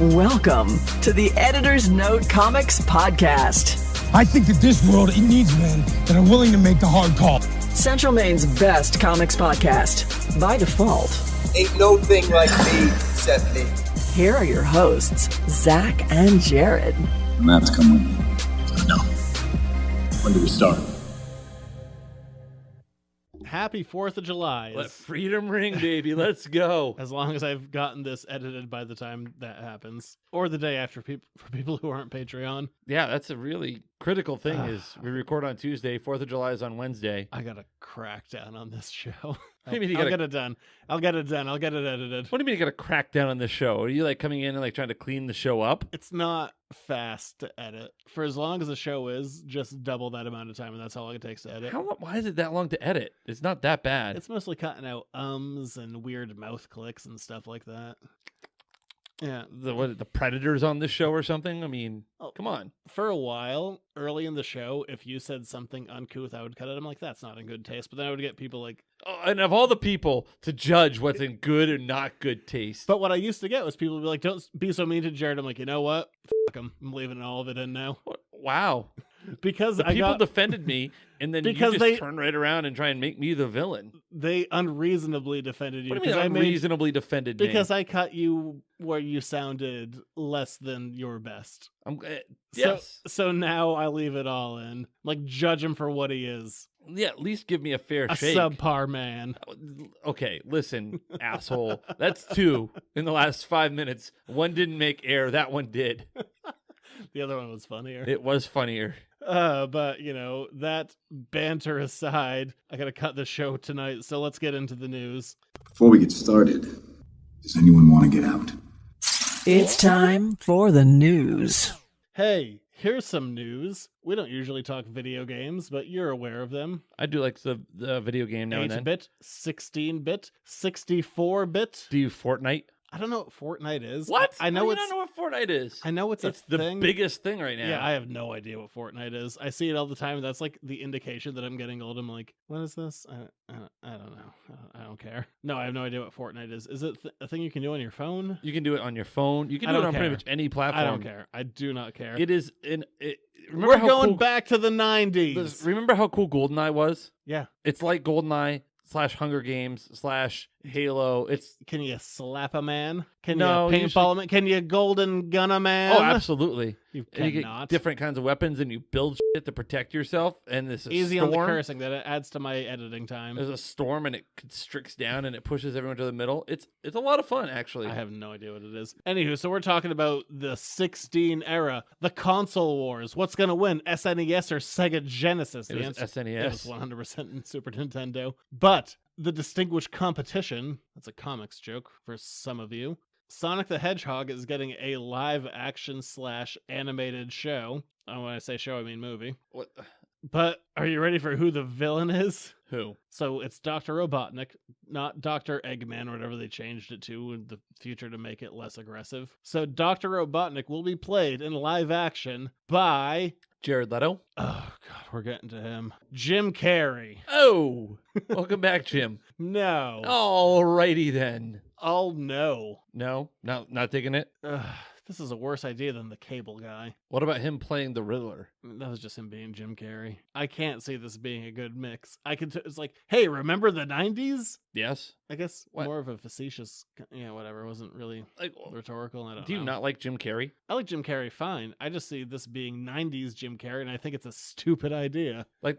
Welcome to the Editor's Note Comics Podcast. I think that this world, it needs men that are willing to make the hard call. Central Maine's best comics podcast, by default. Ain't no thing like me except me. Here are your hosts, Zach and Jared. Maps come with me. No. When do we start? Happy 4th of July. Let freedom ring, baby. Let's go. As long as I've gotten this edited by the time that happens. Or the day after for people who aren't Patreon. Yeah, that's a really critical thing is we record on Tuesday, 4th of July is on Wednesday. I got to crack down on this show. What do you mean I'll get it done. I'll get it done. I'll get it edited. What do you mean you got to crack down on this show? Are you like coming in and like trying to clean the show up? It's not fast to edit. For as long as the show is, just double that amount of time, and that's all it takes to edit. Why is it that long to edit? It's not that bad. It's mostly cutting out ums and weird mouth clicks and stuff like that. Yeah. The Predators on this show or something? I mean, come on. For a while, early in the show, if you said something uncouth, I would cut it. I'm like, that's not in good taste. But then I would get people like... Oh, and of all the people to judge what's in good or not good taste. But what I used to get was people would be like, don't be so mean to Jared. I'm like, you know what? Fuck him. I'm leaving all of it in now. Wow. Because people defended me, and then because you just turn right around and try and make me the villain. They unreasonably defended you. What do you mean unreasonably defended me? Because I cut you where you sounded less than your best. Yes. So now I leave it all in. Like, judge him for what he is. Yeah, at least give me a fair shake. Subpar man. Okay, listen, asshole. That's 2 in the last 5 minutes. One didn't make air. That one did. The other one was funnier. It was funnier. But, that banter aside, I got to cut the show tonight, so let's get into the news. Before we get started, does anyone want to get out? It's time for the news. Hey, here's some news. We don't usually talk video games, but you're aware of them. I do like the video game now and then. 8-bit, 16-bit, 64-bit. Do you Fortnite? I don't know what Fortnite is. What? I know you don't know what Fortnite is. I know it's the thing. biggest thing right now. Yeah, I have no idea what Fortnite is. I see it all the time. That's like the indication that I'm getting old. I'm like, what is this? I don't know. I don't care. No, I have no idea what Fortnite is. Is it a thing you can do on your phone? You can do it on your phone. You can do it on pretty much any platform. I don't care. I do not care. It is We're going back to the 90s. Remember how cool GoldenEye was? Yeah. It's like GoldenEye / Hunger Games / Halo. Can you slap a man? Can you paintball a man? Can you golden gun a man? Oh, absolutely. You and you cannot. get different kinds of weapons, and you build shit to protect yourself. And this is easy storm. On the cursing. That it adds to my editing time. There's a storm, and it constricts down, and it pushes everyone to the middle. It's a lot of fun, actually. I have no idea what it is. Anywho, so we're talking about the 16 era, the console wars. What's gonna win, SNES or Sega Genesis? It was SNES. It was 100% Super Nintendo. But the distinguished competition, that's a comics joke for some of you. Sonic the Hedgehog is getting a live action / animated show. And when I say show, I mean movie. What? But are you ready for who the villain is? Who? So it's Dr. Robotnik, not Dr. Eggman or whatever they changed it to in the future to make it less aggressive. So Dr. Robotnik will be played in live action by... Jared Leto? Oh, God, we're getting to him. Jim Carrey. Oh! Welcome back, Jim. No. Alrighty then. Oh, no. No? Not taking it? This is a worse idea than the Cable Guy. What about him playing the Riddler? That was just him being Jim Carrey. I can't see this being a good mix. It's like, hey, remember the 90s? Yes. I guess What? more of a facetious, whatever. It wasn't really rhetorical. I don't know. Do you not like Jim Carrey? I like Jim Carrey fine. I just see this being 90s Jim Carrey, and I think it's a stupid idea. You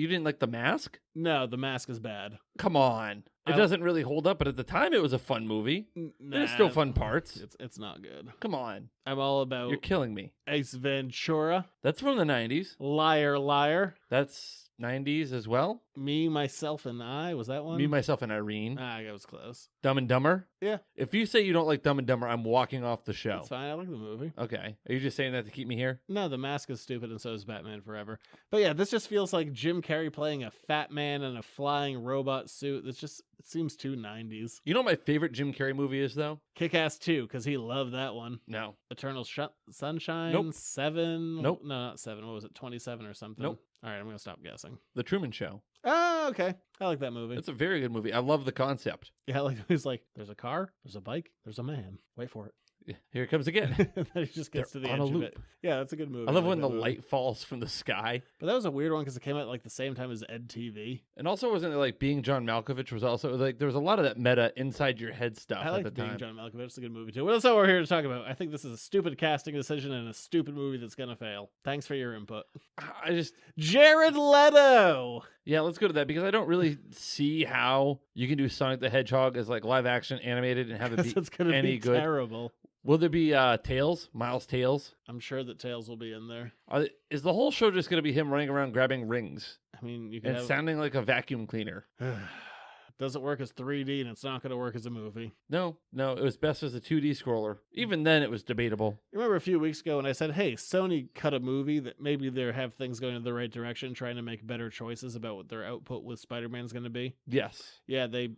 didn't like The Mask? No, The Mask is bad. Come on. It doesn't really hold up, but at the time it was a fun movie. There's still fun parts. It's not good. Come on. I'm all about... You're killing me. Ace Ventura. That's from the 90s. Liar, Liar. That's 90s as well. Me, Myself, and I. Was that one? Me, Myself, and Irene. I was close. Dumb and Dumber? Yeah. If you say you don't like Dumb and Dumber, I'm walking off the show. That's fine. I like the movie. Okay. Are you just saying that to keep me here? No, The Mask is stupid, and so is Batman Forever. But yeah, this just feels like Jim Carrey playing a fat man in a flying robot suit. It seems too 90s. You know what my favorite Jim Carrey movie is, though? Kick-Ass 2, because he loved that one. No. Eternal Sunshine? Nope. 7? Nope. No, not 7. What was it? 27 or something? Nope. All right, I'm going to stop guessing. The Truman Show. Oh, okay. I like that movie. It's a very good movie. I love the concept. Yeah, he's like, there's a car, there's a bike, there's a man. Wait for it. Here it comes again. Then he just gets They're to the on edge a of loop. it. Yeah, that's a good movie. I love like when that the movie. light falls from the sky. But that was a weird one because it came out like the same time as Ed TV. And also, wasn't it like Being John Malkovich was also like there was a lot of that meta inside your head stuff I at like the Being time. John Malkovich. It's a good movie too. Well, that's not what we're here to talk about. I think this is a stupid casting decision and a stupid movie that's gonna fail. Thanks for your input. I just Jared Leto. yeah, let's go to that because I don't really see how you can do Sonic the Hedgehog as like live action animated and have it Because be it's gonna any be good. terrible. Will there be Tails, Miles Tails? I'm sure that Tails will be in there. Is the whole show just going to be him running around grabbing rings I mean, you can and have. sounding like a vacuum cleaner? Doesn't work as 3D, and it's not going to work as a movie. No, it was best as a 2D scroller. Even then, it was debatable. You remember a few weeks ago when I said, hey, Sony cut a movie that maybe they have things going in the right direction, trying to make better choices about what their output with Spider-Man is going to be? Yes. Yeah, they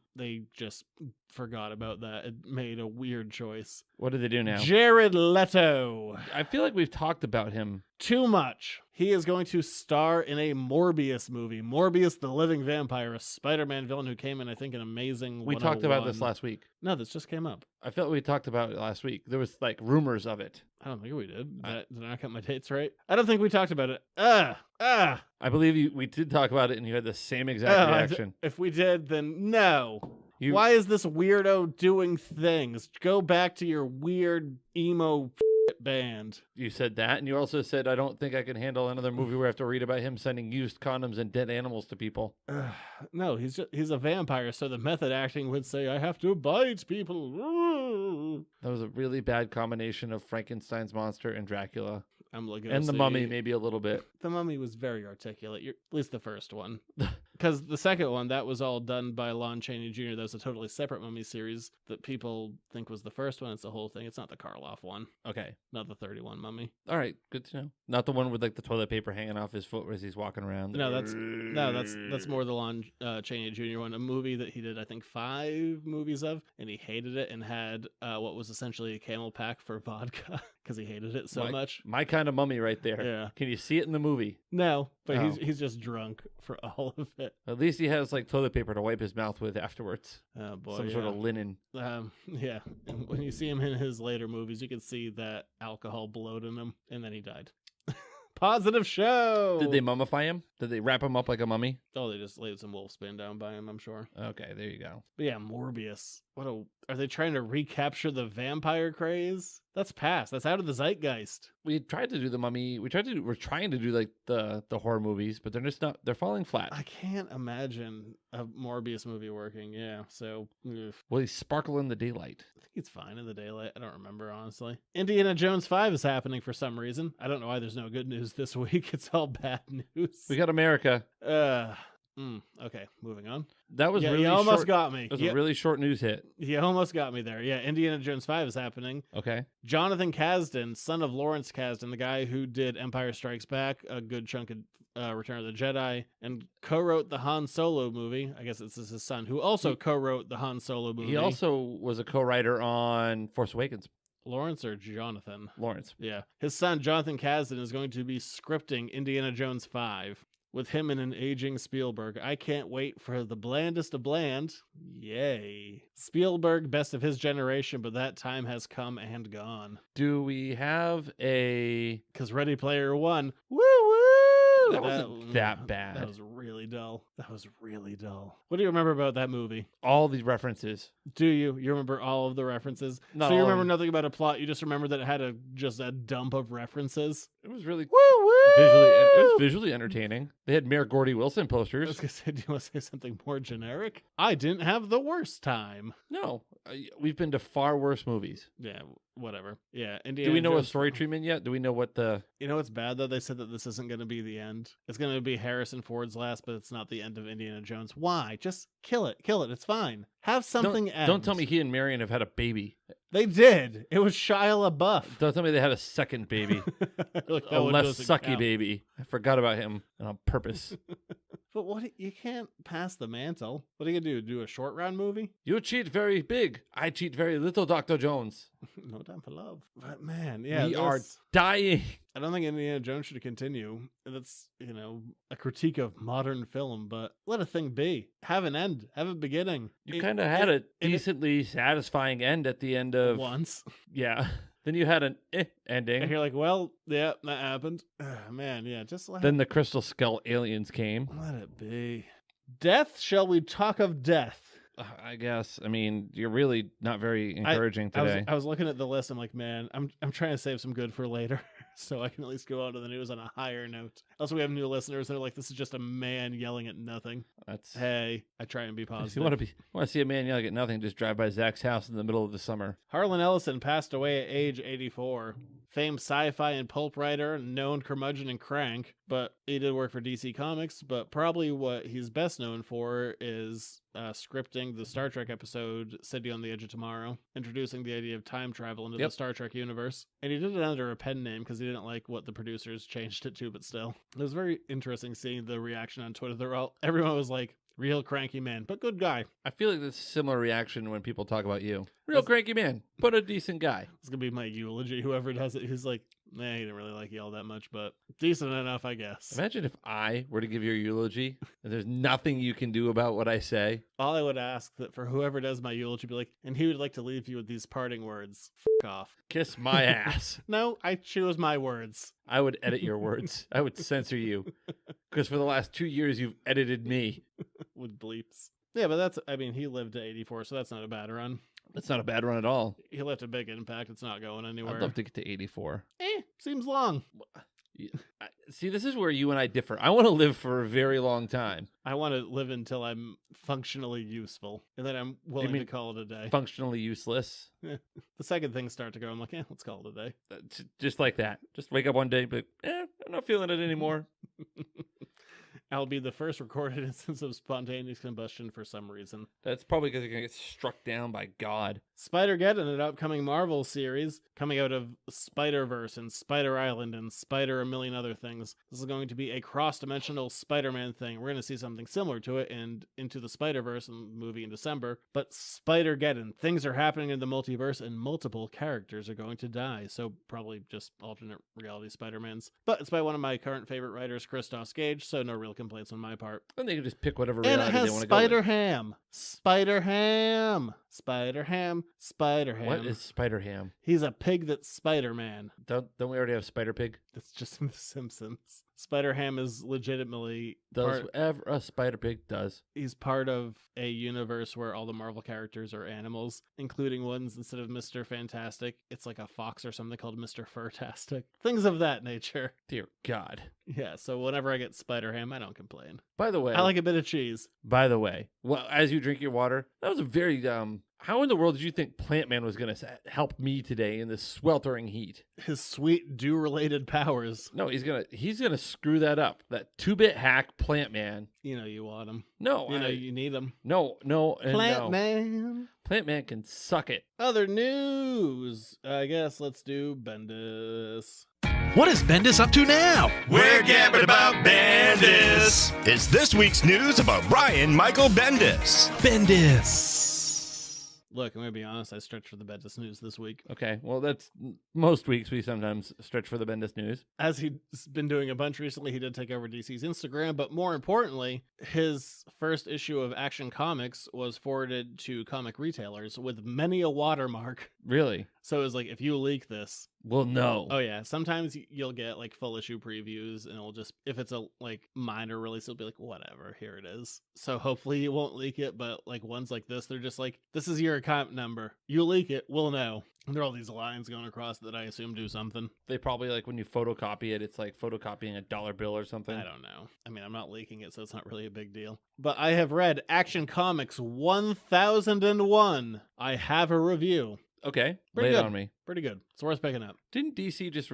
just forgot about that. It made a weird choice. What do they do now? Jared Leto. I feel like we've talked about him. Too much. He is going to star in a Morbius movie. Morbius, the living vampire, a Spider-Man villain who came in, I think, an amazing. We talked about this 101. last week. No, this just came up. I felt we talked about it last week. There was like rumors of it. I don't think we did. Did I not get my dates right? I don't think we talked about it. I believe we did talk about it, and you had the same exact reaction. If we did, then no. You- Why is this weirdo doing things? Go back to your weird emo band. You said that, and you also said, I don't think I can handle another movie where I have to read about him sending used condoms and dead animals to people. No, he's a vampire, so the method acting would say, I have to bite people. That was a really bad combination of Frankenstein's monster and Dracula. I'm looking And the mummy, maybe a little bit. The Mummy was very articulate, at least the first one. Because the second one, that was all done by Lon Chaney Jr. That was a totally separate Mummy series that people think was the first one. It's the whole thing. It's not the Karloff one. Okay. Not the 31 Mummy. All right. Good to know. Not the one with like the toilet paper hanging off his foot as he's walking around. No, that's more the Lon Chaney Jr. one. A movie that he did, I think, 5 movies of, and he hated it and had what was essentially a camel pack for vodka because he hated it so much. My kind of mummy right there. Yeah. Can you see it in the movie? No, but Oh. he's just drunk for all of it. At least he has like toilet paper to wipe his mouth with afterwards. Oh boy, Some sort of linen. Yeah. And when you see him in his later movies, you can see that alcohol blowed in him, and then he died. Positive show. Did they mummify him? Did they wrap him up like a mummy? Oh, they just laid some wolf spin down by him, I'm sure. Okay, there you go. But yeah, Morbius. Are they trying to recapture the vampire craze? That's past. That's out of the zeitgeist. We tried to do the mummy. We're trying to do like the horror movies, but they're just not. They're falling flat. I can't imagine a Morbius movie working. Yeah, so Will he sparkle in the daylight? I think it's fine in the daylight. I don't remember, honestly. Indiana Jones 5 is happening for some reason. I don't know why there's no good news this week. It's all bad news. We got America. Okay, moving on. That was Yeah, really you almost short. got me. That was a really short news hit. You almost got me there. Yeah, Indiana Jones 5 is happening. Okay. Jonathan Kasdan, son of Lawrence Kasdan, the guy who did Empire Strikes Back, a good chunk of Return of the Jedi, and co-wrote the Han Solo movie. I guess this is his son, who also co-wrote the Han Solo movie. He also was a co-writer on Force Awakens. Lawrence or Jonathan? Lawrence. Yeah. His son, Jonathan Kasdan, is going to be scripting Indiana Jones 5 with him and an aging Spielberg. I can't wait for the blandest of bland. Yay. Spielberg, best of his generation, but that time has come and gone. Do we have a? Because Ready Player One, woo woo! That wasn't that bad. That was really dull. What do you remember about that movie? All these references. Do you? You remember all of the references? Not So you all of remember them. nothing about a plot. You just remember that it had just a dump of references. It was really Woo woo! it was visually entertaining. They had Mayor Gordy Wilson I was posters. gonna say, do you want to say something more generic? I didn't have the worst time. No, we've been to far worse movies. Yeah, whatever. Yeah, Do Indiana we know a Jones- story treatment yet? Do we know what the? You know what's bad though? They said that this isn't going to be the end. It's going to be Harrison Ford's last, but it's not the end of Indiana Jones. Why? Just kill it. Kill it. It's fine. Have something end. Don't tell me he and Marion have had a baby. They did. It was Shia LaBeouf. Don't tell me they had a second baby. Like, that A one less doesn't sucky count. baby. I forgot about him and on purpose. But you can't pass the mantle. What are you gonna do? Do a short round movie? You cheat very big. I cheat very little, Dr. Jones. No time for love. But man, yeah, We are dying. I don't think Indiana Jones should continue. That's, a critique of modern film, but let a thing be. Have an end. Have a beginning. You kind of had a decently satisfying end at the end of... Once. Yeah. Then you had an ending. And you're like, well, yeah, that happened. Man, yeah, just Then the Crystal Skull aliens came. let it be. Death, shall we talk of death? I guess. I mean, you're really not very encouraging today. I was looking at the list. I'm like, man, I'm trying to save some good for later, so I can at least go on to the news on a higher note. Also, we have new listeners. They're like, this is just a man yelling at nothing. That's Hey, I try and be positive. If you want to see a man yelling at nothing, just drive by Zach's house in the middle of the summer. Harlan Ellison passed away at age 84. Famed sci-fi and pulp writer, known curmudgeon and crank, but he did work for DC Comics. But probably what he's best known for is scripting the Star Trek episode City on the Edge of Tomorrow, introducing the idea of time travel into the Star Trek universe. And he did it under a pen name because he didn't like what the producers changed it to, but still. It was very interesting seeing the reaction on Twitter. Everyone was like, real cranky man, but good guy. I feel like there's a similar reaction when people talk about you. Real cranky man, but a decent guy. It's going to be my eulogy. Whoever does it, who's like, he didn't really like you all that much, but decent enough, I guess. Imagine if I were to give your eulogy and there's nothing you can do about what I say. All I would ask that for whoever does my eulogy be like, and he would like to leave you with these parting words. F off. Kiss my ass. No, I choose my words. I would edit your words. I would censor you. Because for the last 2 years, you've edited me. With bleeps. Yeah, but he lived to 84, so that's not a bad run. That's not a bad run at all. He left a big impact. It's not going anywhere. I'd love to get to 84. Seems long. See, this is where you and I differ. I want to live for a very long time. I want to live until I'm functionally useful, and then I'm willing to call it a day. Functionally useless. The second things start to go, I'm like, let's call it a day. Just like that. Just wake up one day, but I'm not feeling it anymore. I'll be the first recorded instance of spontaneous combustion for some reason. That's probably because you're going to get struck down by God. Spider-Geddon, an upcoming Marvel series coming out of Spider-Verse and Spider Island and Spider a million other things. This is going to be a cross-dimensional Spider-Man thing. We're going to see something similar to it in Into the Spider-Verse movie in December. But Spider-Geddon, things are happening in the multiverse and multiple characters are going to die. So probably just alternate reality Spider-Mans. But it's by one of my current favorite writers, Christos Gage, so no real complaints on my part. And they can just pick whatever And reality it has they want to go with. Spider-Ham. Spider-Ham. Spider-Ham. Spider-Ham. What is Spider-Ham? He's a pig that's Spider-Man. Don't we already have Spider-Pig? That's just in The Simpsons. Spider-Ham is legitimately Does whatever a Spider-Pig does. he's part of a universe where all the Marvel characters are animals, including ones instead of Mr. Fantastic, it's like a fox or something called Mr. Furtastic. Things of that nature. Dear God. Yeah, so whenever I get Spider-Ham, I don't complain. By the way, I like a bit of cheese. By the way, well, as you drink your water, that was a very how in the world did you think Plant Man was going to help me today in this sweltering heat? His sweet dew-related powers. No, he's gonna screw that up. That 2-bit hack Plant Man. You know you want him. No, You need him. no, and Plant no. Man. Plant Man can suck it. Other news. I guess let's do Bendis. What is Bendis up to now? We're gabbing about Bendis. It's this week's news about Brian Michael Bendis. Bendis. Look, I'm going to be honest. I stretched for the Bendis news this week. Okay, well, that's most weeks we sometimes stretch for the Bendis news. As he's been doing a bunch recently, he did take over DC's Instagram, but more importantly, his first issue of Action Comics was forwarded to comic retailers with many a watermark. Really? So it was like, if you leak this, Well, no. oh yeah, sometimes you'll get like full issue previews, and it'll just, if it's a like minor release, it'll be like, whatever, here it is. So hopefully you won't leak it, but like ones like this, they're just like, this is your account number. You leak it, we'll know. And there are all these lines going across that I assume do something. They probably, like, when you photocopy it, it's like photocopying a dollar bill or something. I don't know. I mean, I'm not leaking it, so it's not really a big deal. But I have read Action Comics 1001. I have a review. Okay, Pretty lay it good. on me. Pretty good. It's worth picking up. Didn't DC just,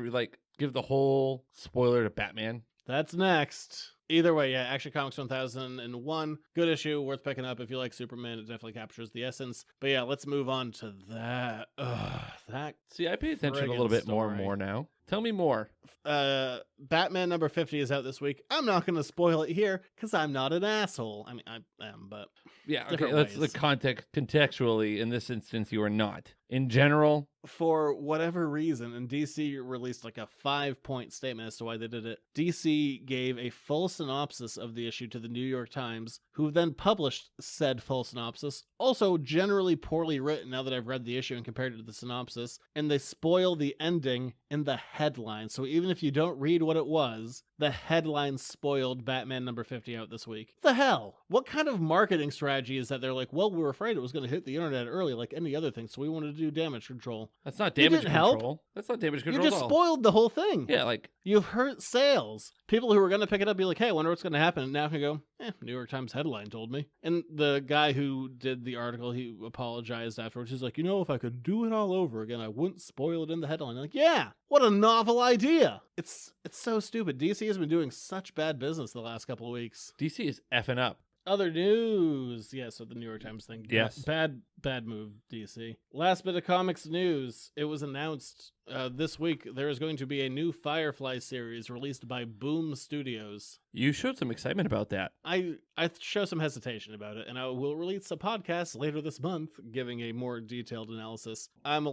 give the whole spoiler to Batman? That's next. Either way, yeah, Action Comics 1001. Good issue, worth picking up. If you like Superman, it definitely captures the essence. But yeah, let's move on to that. That See, I pay attention a little bit more and story. more now. Tell me more. Batman number 50 is out this week. I'm not going to spoil it here because I'm not an asshole. I mean, I am, but Yeah, okay. different That's ways. the context. Contextually, in this instance, you are not. In general, For whatever reason, and DC released like a 5-point statement as to why they did it. DC gave a full synopsis of the issue to the New York Times, who then published said full synopsis, also generally poorly written now that I've read the issue and compared it to the synopsis, and they spoil the ending in the headline. So even if you don't read what it was, the headline spoiled Batman number 50 out this week. The hell? What kind of marketing strategy is that? They're like, well, we were afraid it was going to hit the internet early like any other thing, so we wanted to do damage control. that's not You damage didn't help. control. That's not damage You control. just at all. spoiled the whole thing. Yeah, like You've hurt sales. People who were going to pick it up be like, hey, I wonder what's going to happen. And now can go, New York Times headline told me. And the guy who did the article, he apologized afterwards. He's like, if I could do it all over again, I wouldn't spoil it in the headline. I'm like, yeah, what a novel idea. It's so stupid. DC has been doing such bad business the last couple of weeks. DC is effing up. Other news. Yeah, so the New York Times thing. Yes. Bad move, DC. Last bit of comics news. It was announced this week there is going to be a new Firefly series released by Boom Studios. You showed some excitement about that. I show some hesitation about it, and I will release a podcast later this month giving a more detailed analysis. I'm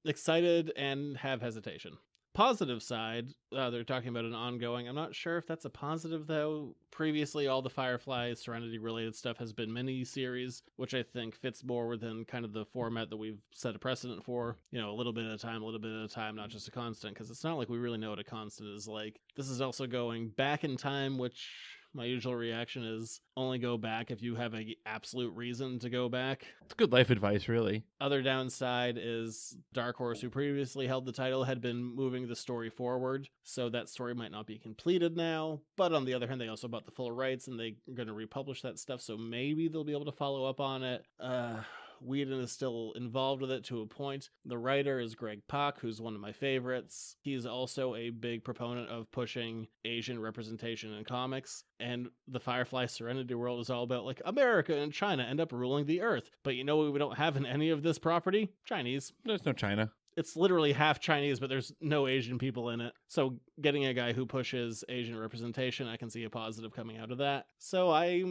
excited and have hesitation. Positive side, they're talking about an ongoing. I'm not sure if that's a positive, though. Previously, all the Firefly Serenity related stuff has been mini-series, which I think fits more within kind of the format that we've set a precedent for. A little bit at a time, not just a constant, because it's not like we really know what a constant is like. This is also going back in time, which my usual reaction is only go back if you have an absolute reason to go back. It's good life advice, really. Other downside is Dark Horse, who previously held the title, had been moving the story forward, so that story might not be completed now. But on the other hand, they also bought the full rights, and they're going to republish that stuff, so maybe they'll be able to follow up on it. Whedon is still involved with it to a point. The writer is Greg Pak, who's one of my favorites. He's also a big proponent of pushing Asian representation in comics, and the Firefly Serenity world is all about like America and China end up ruling the earth. But you know what we don't have in any of this property? Chinese. There's no China. It's literally half Chinese, but there's no Asian people in it. So getting a guy who pushes Asian representation, I can see a positive coming out of that. So I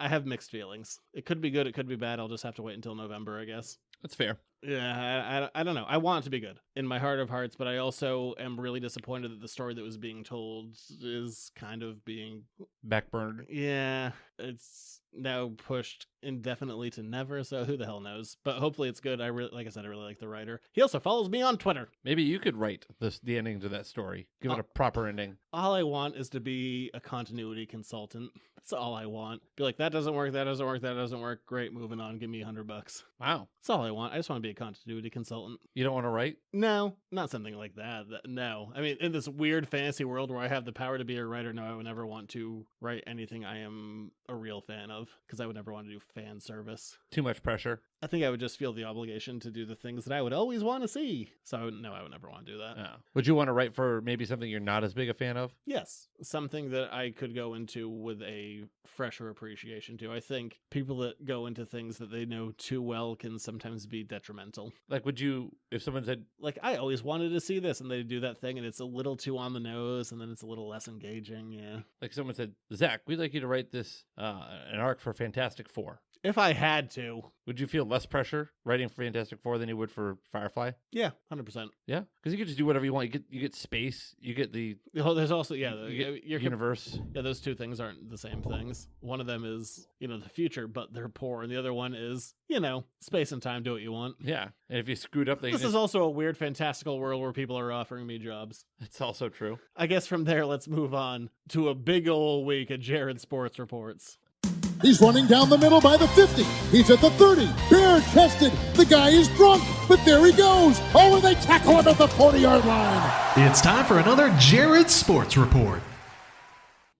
have mixed feelings. It could be good, it could be bad. I'll just have to wait until November, I guess. That's fair. Yeah, I don't know. I want it to be good in my heart of hearts, but I also am really disappointed that the story that was being told is kind of being Backburned. Yeah, it's now pushed indefinitely to never, so who the hell knows? But hopefully it's good. Like I said, I really like the writer. He also follows me on Twitter. Maybe you could write the ending to that story. Give it a proper ending. All I want is to be a continuity consultant. That's all I want. Be like, that doesn't work, that doesn't work, that doesn't work. Great, moving on. Give me $100. Wow. That's all I want. I just want to be a continuity consultant. You don't want to write? No, not something like that. No. I mean, in this weird fantasy world where I have the power to be a writer, no, I would never want to write anything I am a real fan of, because I would never want to do fan service. Too much pressure. I think I would just feel the obligation to do the things that I would always want to see. So I would never want to do that. Oh. Would you want to write for maybe something you're not as big a fan of? Yes, something that I could go into with a fresher appreciation to. I think people that go into things that they know too well can sometimes be detrimental. Like, would you, if someone said, like, I always wanted to see this, and they do that thing, and it's a little too on the nose, and then it's a little less engaging, yeah. Like someone said, Zach, we'd like you to write this, an arc for Fantastic Four. If I had to. Would you feel less pressure writing for Fantastic Four than you would for Firefly? Yeah, 100%. Yeah, because you could just do whatever you want. You get space. You get the. Oh, there's also you get your universe. Yeah, those two things aren't the same things. One of them is the future, but they're poor, and the other one is space and time. Do what you want. Yeah, and if you screwed up, This is also a weird, fantastical world where people are offering me jobs. That's also true. I guess from there, let's move on to a big ol' week of Jared Sports Reports. He's running down the middle by the 50. He's at the 30. Bare-chested. The guy is drunk, but there he goes. Oh, and they tackle him at the 40-yard line. It's time for another Jared Sports Report.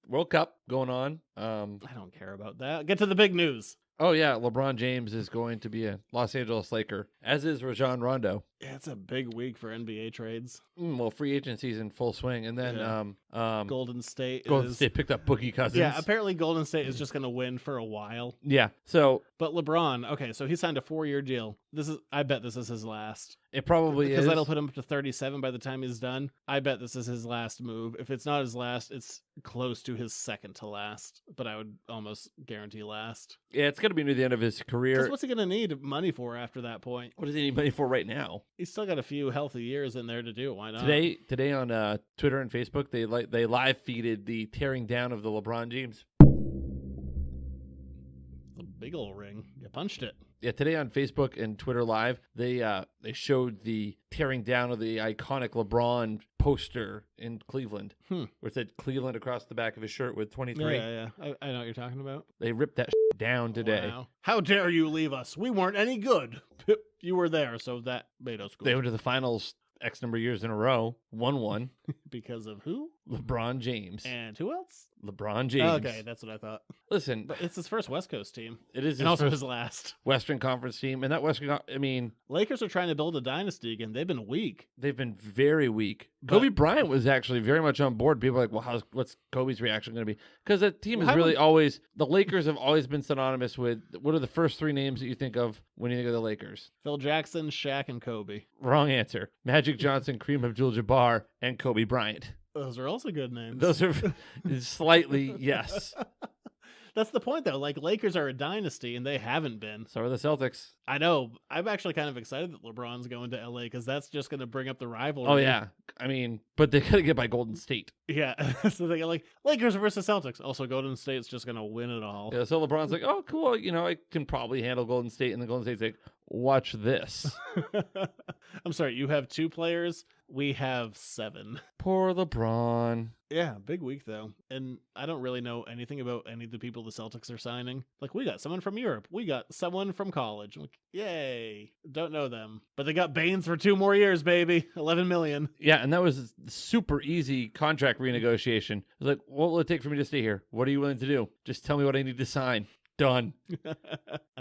World Cup going on. I don't care about that. Get to the big news. Oh, yeah. LeBron James is going to be a Los Angeles Laker, as is Rajon Rondo. Yeah, it's a big week for NBA trades. Well, free agency's in full swing, and then Golden State picked up Boogie Cousins. Yeah, apparently Golden State is just going to win for a while. Yeah, so But LeBron, okay, so he signed a 4-year deal. I bet this is his last. it probably Because is. that'll put him up to 37 by the time he's done. I bet this is his last move. If it's not his last, it's close to his second to last. But I would almost guarantee last. Yeah, it's going to be near the end of his career. Because what's he going to need money for after that point? What does he need money for right now? He's still got a few healthy years in there to do it. Why not? Today on Twitter and Facebook, they live feeded the tearing down of the LeBron James. The big ol' ring. You punched it. Yeah, today on Facebook and Twitter Live, they showed the tearing down of the iconic LeBron poster in Cleveland, where it said Cleveland across the back of his shirt with 23. Yeah. I know what you're talking about. They ripped that down today. Wow. How dare you leave us? We weren't any good. You were there, so that made us good. They went to the finals X number of years in a row, won one. Because of who? LeBron James. And who else? LeBron James. Okay, that's what I thought. Listen, But it's his first West Coast team. it is And also his last. Western Conference team, and that I mean, Lakers are trying to build a dynasty again. They've been weak. they've been very weak. But- Kobe Bryant was actually very much on board. People are like, well, what's Kobe's reaction going to be? Because that team is Well, really always, the Lakers have always been synonymous with, what are the first three names that you think of when you think of the Lakers? Phil Jackson, Shaq, and Kobe. Wrong answer. Magic Johnson, Kareem Abdul-Jabbar, and Kobe Bryant. Those are also good names. Those are slightly, yes. That's the point, though. Like, Lakers are a dynasty, and they haven't been. So are the Celtics. I know. I'm actually kind of excited that LeBron's going to LA because that's just going to bring up the rivalry. Oh, yeah. I mean, but they got to get by Golden State. Yeah. So they get like Lakers versus Celtics. Also, Golden State's just going to win it all. Yeah, so LeBron's like, oh, cool. I can probably handle Golden State. And the Golden State's like, watch this. I'm sorry. You have 2 players. We have 7. Poor LeBron. Yeah, big week though. And I don't really know anything about any of the people the Celtics are signing. Like, we got someone from Europe. We got someone from college. I'm like, yay. Don't know them. But they got Baines for 2 more years, baby. 11 million. Yeah, and that was a super easy contract renegotiation. It was like, what will it take for me to stay here? What are you willing to do? Just tell me what I need to sign. Done. I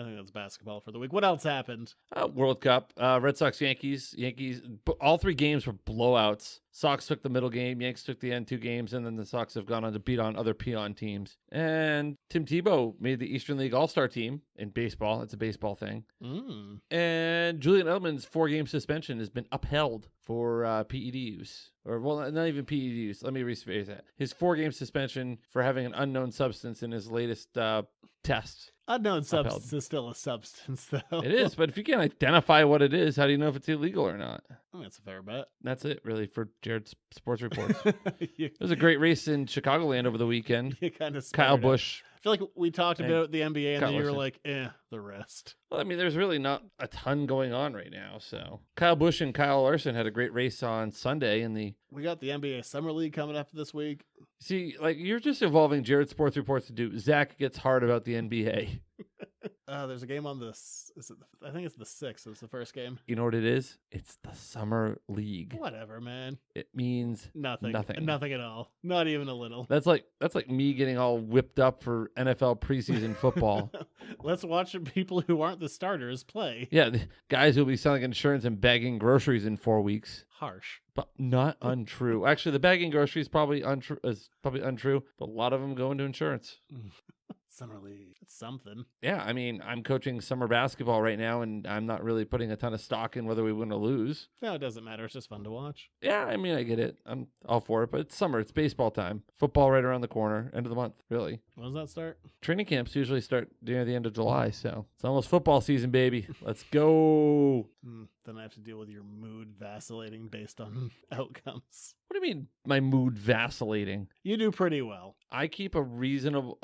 think that's basketball for the week. What else happened? World Cup, Red Sox, Yankees. All 3 games were blowouts. Sox took the middle game, Yanks took the end 2 games, and then the Sox have gone on to beat on other peon teams. And Tim Tebow made the Eastern League All-Star team in baseball. It's a baseball thing. And Julian Edelman's 4-game suspension has been upheld for PED use. Or, well, not even PED use. Let me rephrase that. His 4-game suspension for having an unknown substance in his latest test. Unknown substance is still a substance, though. It is, but if you can't identify what it is, how do you know if it's illegal or not? I think that's a fair bet. That's it, really, for Jared's Sports Reports. You There was a great race in Chicagoland over the weekend. kind of Kyle Busch. I feel like we talked And about the NBA, and Kyle then you were Larson. like, the rest. Well, I mean, there's really not a ton going on right now. So Kyle Busch and Kyle Larson had a great race on Sunday in the. We got the NBA Summer League coming up this week. See, like, you're just evolving Jared's Sports Reports to do. Zach gets hard about the NBA. There's a game on this. I think it's the 6th. It's the first game. You know what it is? It's the Summer League. Whatever, man. It means Nothing. Nothing. Nothing at all. Not even a little. That's like me getting all whipped up for NFL preseason football. Let's watch people who aren't the starters play. Yeah, the guys who'll be selling insurance and bagging groceries in 4 weeks. Harsh. But not untrue. Actually, the bagging groceries is probably untrue, but a lot of them go into insurance. Summer League. It's something. Yeah, I mean, I'm coaching summer basketball right now, and I'm not really putting a ton of stock in whether we win or lose. No, it doesn't matter. It's just fun to watch. Yeah, I mean, I get it. I'm all for it, but it's summer. It's baseball time. Football right around the corner. End of the month, really. When does that start? Training camps usually start near the end of July, so it's almost football season, baby. Let's go. Then I have to deal with your mood vacillating based on outcomes. What do you mean, my mood vacillating? You do pretty well. I keep a reasonable,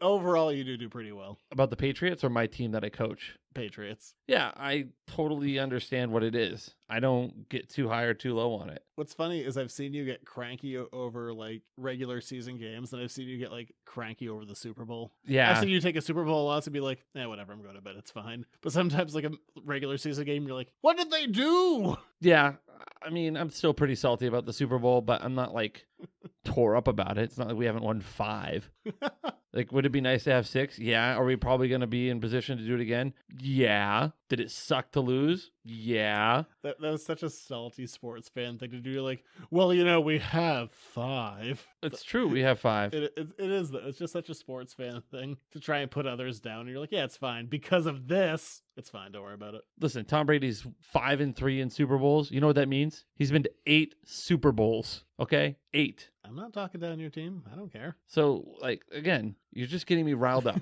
Overall, you do pretty well. about the Patriots or my team that I coach? Patriots. Yeah, I totally understand what it is. I don't get too high or too low on it. What's funny is I've seen you get cranky over like regular season games, and I've seen you get like cranky over the Super Bowl. Yeah. I've seen you take a Super Bowl loss and be like, whatever, I'm going to bed, it's fine. But sometimes like a regular season game, you're like, what did they do? Yeah, I mean, I'm still pretty salty about the Super Bowl, but I'm not like tore up about it. It's not like we haven't won 5. Like, would it be nice to have 6? Yeah. Are we probably going to be in position to do it again? Yeah. Did it suck to lose? Yeah. That was such a salty sports fan thing to do. You're like, well, we have 5. It's true. We have 5. It is. It's just such a sports fan thing to try and put others down. And you're like, yeah, it's fine. Because of this, it's fine. Don't worry about it. Listen, Tom Brady's 5-3 in Super Bowls. You know what that means? He's been to 8 Super Bowls. Okay? 8. I'm not talking down your team. I don't care. So, like, again, you're just getting me riled up.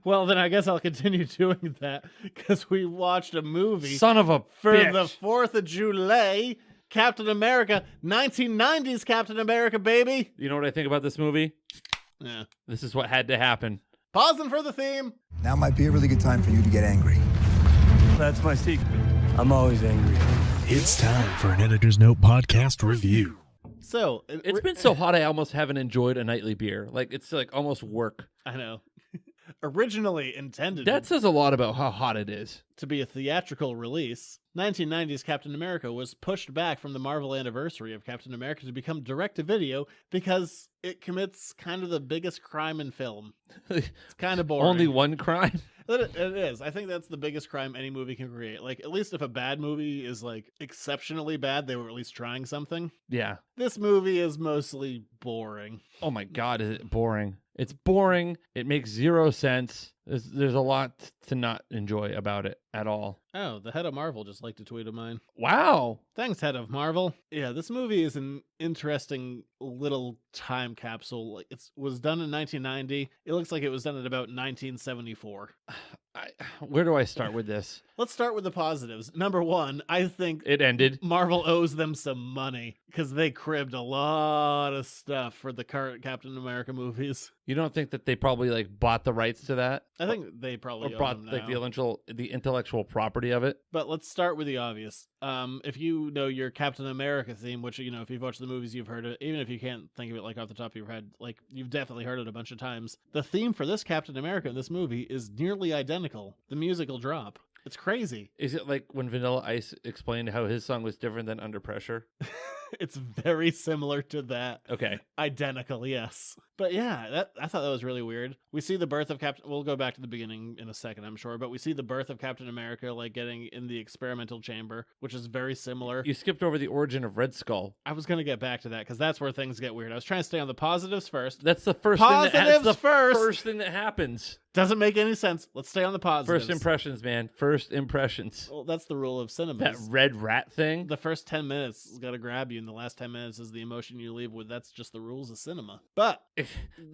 Well, then I guess I'll continue doing that because we watched a movie Son of a for bitch. the 4th of July. Captain America, 1990s Captain America, baby. You know what I think about this movie? Yeah. This is what had to happen. Pausing for the theme. Now might be a really good time for you to get angry. That's my secret. I'm always angry. It's time for an Editor's Note podcast review. So It's been so hot I almost haven't enjoyed a nightly beer. Like, it's like almost work. I know. Originally intended That says a lot about how hot it is. to be a theatrical release, 1990's Captain America was pushed back from the Marvel anniversary of Captain America to become direct-to-video because it commits kind of the biggest crime in film. It's kind of boring. Only one crime? It is. I think that's the biggest crime any movie can create. Like, at least if a bad movie is, like, exceptionally bad, they were at least trying something. Yeah. This movie is mostly boring. Oh my God, is it boring? It's boring. It makes zero sense. There's a lot to not enjoy about it at all. Oh, the head of Marvel just liked a tweet of mine. Wow. Thanks, head of Marvel. Yeah, this movie is an interesting little time capsule. Like, it was done in 1990. It looks like it was done at about 1974. Where do I start with this? Let's start with the positives. Number one, I think it ended. Marvel owes them some money because they cribbed a lot of stuff for the current Captain America movies. You don't think that they probably like bought the rights to that? I think they probably or bought own them like now. the intellectual property of it. But let's start with the obvious. If you know your Captain America theme, which, you know, if you've watched the movies, you've heard it. Even if you can't think of it like off the top of your head, like, you've definitely heard it a bunch of times. The theme for this Captain America in this movie is nearly identical. The musical drop. It's crazy. Is it like when Vanilla Ice explained how his song was different than Under Pressure? It's very similar to that. Okay. Identical, yes. But yeah, I thought that was really weird. We see the birth of Captain... We'll go back to the beginning in a second, I'm sure. But we see the birth of Captain America, like, getting in the experimental chamber, which is very similar. You skipped over the origin of Red Skull. I was going to get back to that, because that's where things get weird. I was trying to stay on the positives first. That's the first first thing that happens. Doesn't make any sense. Let's stay on the positives. First impressions, man. First impressions. Well, that's the rule of cinema. That red rat thing. The first 10 minutes is got to grab you, and the last 10 minutes is the emotion you leave with. That's just the rules of cinema. But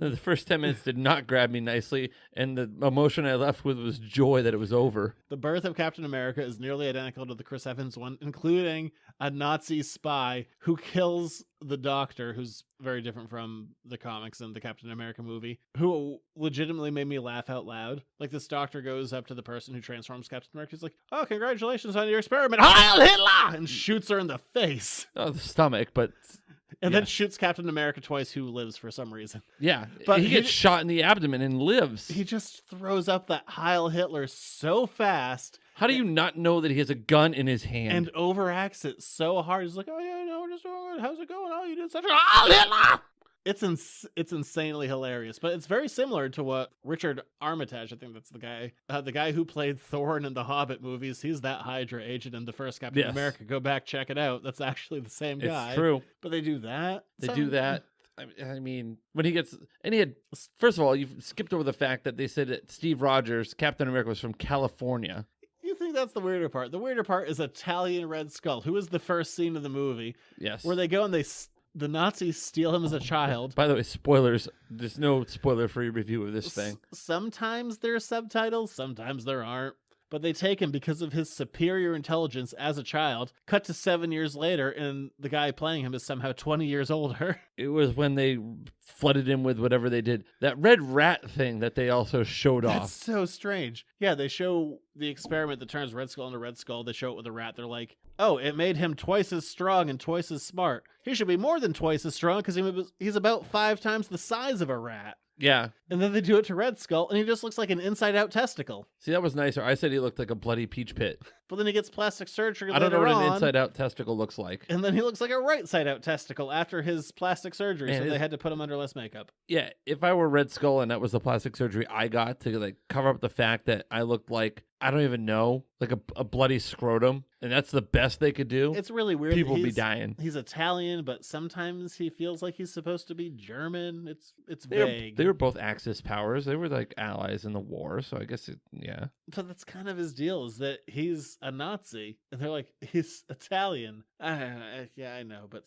the first 10 minutes did not grab me nicely, and the emotion I left with was joy that it was over. The birth of Captain America is nearly identical to the Chris Evans one, including a Nazi spy who kills the Doctor, who's very different from the comics and the Captain America movie, who legitimately made me laugh out loud. Like, this Doctor goes up to the person who transforms Captain America. He's like, "Oh, congratulations on your experiment, Heil Hitler!" and shoots her in the face. Oh, the stomach, but... And then shoots Captain America twice, who lives for some reason. Yeah, but he gets shot in the abdomen and lives. He just throws up that Heil Hitler so fast. How do you not know that he has a gun in his hand? And overacts it so hard. He's like, "Oh, yeah, no, just how's it going? Oh, you did such a Heil Hitler!" It's insanely hilarious, but it's very similar to what Richard Armitage, I think that's the guy who played Thorne in the Hobbit movies. He's that Hydra agent in the first Captain America. Go back, check it out. That's actually the same guy. It's true. But they do that. Do that. I mean, when he gets... And he had... First of all, you've skipped over the fact that they said that Steve Rogers, Captain America, was from California. You think that's the weirder part. The weirder part is Italian Red Skull, who is the first scene of the movie. Yes. Where they go and the Nazis steal him as a child. By the way, spoilers. There's no spoiler-free review of this thing. Sometimes there are subtitles, sometimes there aren't. But they take him because of his superior intelligence as a child. Cut to 7 years later, and the guy playing him is somehow 20 years older. It was when they flooded him with whatever they did. That red rat thing that they also showed off. That's so strange. Yeah, they show the experiment that turns Red Skull into Red Skull. They show it with a rat. They're like, "Oh, it made him twice as strong and twice as smart. He should be more than twice as strong because he's about 5 times the size of a rat." Yeah. And then they do it to Red Skull, and he just looks like an inside-out testicle. See, that was nicer. I said he looked like a bloody peach pit. But then he gets plastic surgery I don't know later what an on, inside-out testicle looks like. and then he looks like a right-side-out testicle after his plastic surgery, Man, so they had to put him under less makeup. Yeah, if I were Red Skull and that was the plastic surgery I got to like cover up the fact that I looked like, I don't even know, like a bloody scrotum, and that's the best they could do, It's really weird. people that be he's- dying. He's Italian, but sometimes he feels like he's supposed to be German. It's They were, vague. they were both Axis powers. They were like allies in the war, so I guess yeah. But that's kind of his deal, is that he's a Nazi, and they're like, he's Italian. Yeah, I know, but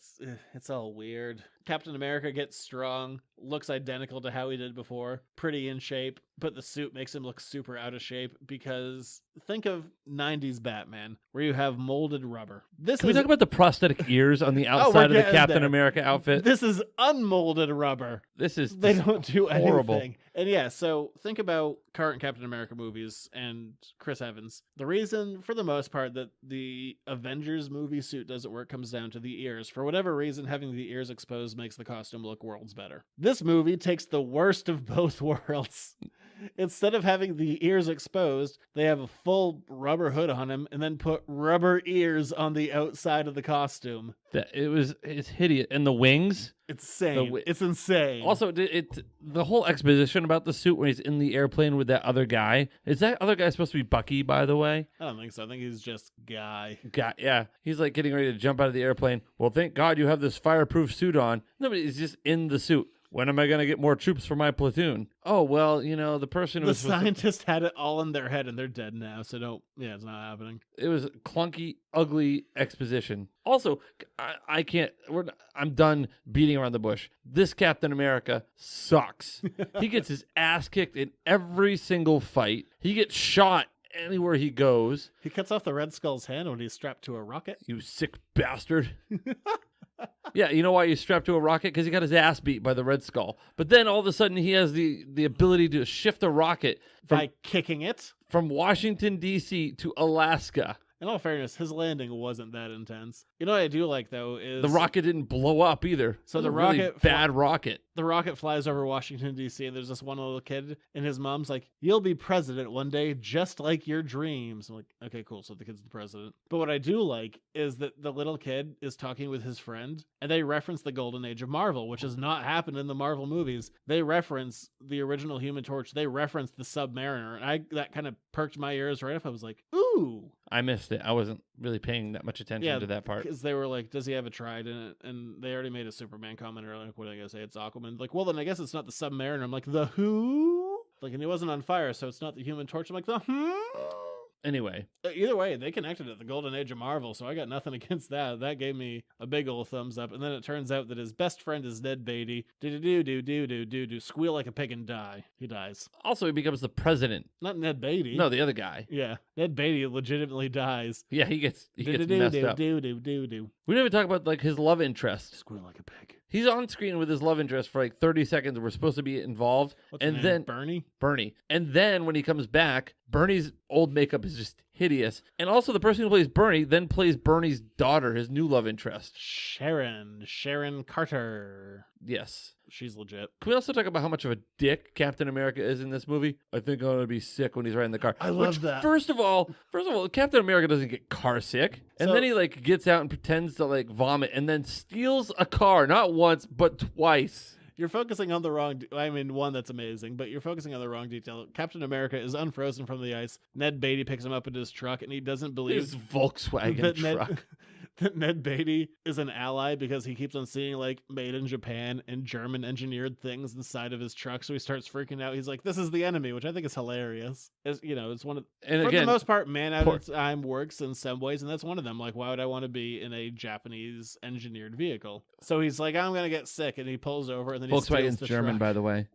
it's all weird. Captain America gets strong, looks identical to how he did before, pretty in shape, but the suit makes him look super out of shape because think of 90s Batman, where you have molded rubber. Can we talk about the prosthetic ears on the outside of the getting Captain there. America outfit? This is unmolded rubber. This is They don't do horrible. anything. And yeah, so think about current Captain America movies and Chris Evans. The reason, for the most part, that the Avengers movie suit doesn't work comes down to the ears. For whatever reason, having the ears exposed makes the costume look worlds better. This movie takes the worst of both worlds. Instead of having the ears exposed, they have a full rubber hood on him and then put rubber ears on the outside of the costume. It's hideous. And the wings? It's insane. It's insane. Also, the whole exposition about the suit when he's in the airplane with that other guy. Is that other guy supposed to be Bucky, by the way? I don't think so. I think he's just Guy. Yeah. He's like getting ready to jump out of the airplane. Well, thank God you have this fireproof suit on. No, but he's just in the suit. When am I going to get more troops for my platoon? Oh, well, the person who The was supposed to- scientists had it all in their head and they're dead now, so it's not happening. It was clunky, ugly exposition. Also, I'm done beating around the bush. This Captain America sucks. He gets his ass kicked in every single fight. He gets shot anywhere he goes. He cuts off the Red Skull's hand when he's strapped to a rocket. You sick bastard. Yeah, you know why he's strapped to a rocket? Because he got his ass beat by the Red Skull. But then all of a sudden he has the ability to shift a rocket By kicking it. from Washington, D.C. to Alaska. In all fairness, his landing wasn't that intense. You know what I do like, though, is... The rocket didn't blow up either. So It was the a really rocket bad rocket. The rocket flies over Washington, D.C., and there's this one little kid, and his mom's like, you'll be president one day, just like your dreams. I'm like, okay, cool, so the kid's the president. But what I do like is that the little kid is talking with his friend, and they reference the Golden Age of Marvel, which has not happened in the Marvel movies. They reference the original Human Torch. They reference the Submariner, and that kind of perked my ears right up. I was like, ooh. I missed it. I wasn't really paying that much attention to that part. Because they were like, does he have a trident? And they already made a Superman comment earlier. Like, what are they going to say? It's Aquaman. Like, well, then I guess it's not the Submariner. I'm like, the who? Like, and he wasn't on fire, so it's not the Human Torch. I'm like, the Anyway. Either way, they connected at the Golden Age of Marvel, so I got nothing against that. That gave me a big old thumbs up. And then it turns out that his best friend is Ned Beatty. Do squeal like a pig and die. He dies. Also, he becomes the president. Not Ned Beatty. No, the other guy. Yeah, Ned Beatty legitimately dies. Yeah, he gets messed up. We didn't even talk about like his love interest. Squeal like a pig. He's on screen with his love interest for like 30 seconds. We're supposed to be involved. What's her and name? then Bernie. And then when he comes back, Bernie's old makeup is just hideous. And also the person who plays Bernie then plays Bernie's daughter, his new love interest. Sharon Carter. Yes. She's legit. Can we also talk about how much of a dick Captain America is in this movie? I think I'm going to be sick when he's riding the car. I love that. First of all, Captain America doesn't get car sick. And then he like gets out and pretends to like vomit and then steals a car, not once, but twice. You're focusing on the wrong... one, that's amazing, but you're focusing on the wrong detail. Captain America is unfrozen from the ice. Ned Beatty picks him up in his truck, and he doesn't believe... His Volkswagen truck. That Ned Beatty is an ally because he keeps on seeing, like, made in Japan and German-engineered things inside of his truck, so he starts freaking out. He's like, this is the enemy, which I think is hilarious. It's one of... And for again, the most part, man out of time works in some ways, and that's one of them. Like, why would I want to be in a Japanese-engineered vehicle? So he's like, I'm going to get sick, and he pulls over, and then he steals Volkswagen's the German, truck. by the way.